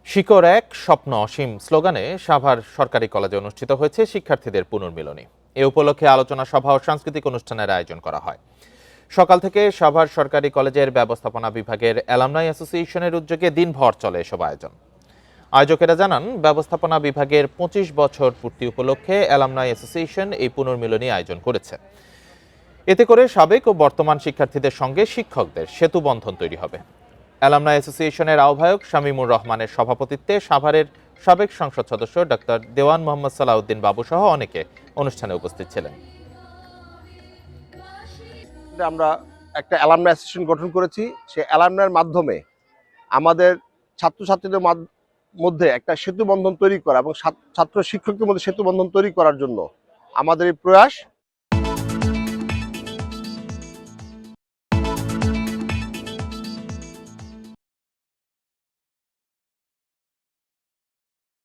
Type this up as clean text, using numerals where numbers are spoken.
শিকড় এক স্বপ্ন অসীম স্লোগানে সাভার সরকারি কলেজে অনুষ্ঠিত হয়েছে শিক্ষার্থীদের পুনর্মিলনী। এ উপলক্ষে আলোচনা সভা ও সাংস্কৃতিক অনুষ্ঠানের আয়োজন করা হয়। সকাল থেকে সাভার সরকারি কলেজের ব্যবস্থাপনা বিভাগের অ্যালামনাই অ্যাসোসিয়েশনের উদ্যোগে দিনভর চলে এসব আয়োজন। আয়োজকেরা জানান, ব্যবস্থাপনা বিভাগের 25 বছর পূর্তি উপলক্ষে অ্যালামনাই অ্যাসোসিয়েশন এই পুনর্মিলনী আয়োজন করেছে। এতে করে সাবেক ও বর্তমান শিক্ষার্থীদের সঙ্গে শিক্ষকদের সেতুবন্ধন তৈরি হবে। অ্যালামনাই অ্যাসোসিয়েশনের আহ্বায়ক শামীমুর রহমানের সভাপতিত্বে সাভারের সাবেক সংসদ সদস্য ডক্টর দেওয়ান মোহাম্মদ সালাউদ্দিন বাবু সহ অনেকে অনুষ্ঠানে উপস্থিত ছিলেন। আমরা একটা অ্যালামনাই অ্যাসোসিয়েশন গঠন করেছি। সেই অ্যালামনাইয়ের মাধ্যমে আমাদের ছাত্রছাত্রীদের মধ্যে একটা সেতুবন্ধন তৈরি করা এবং ছাত্র শিক্ষকদের মধ্যে সেতুবন্ধন তৈরি করার জন্য আমাদের এই প্রয়াস।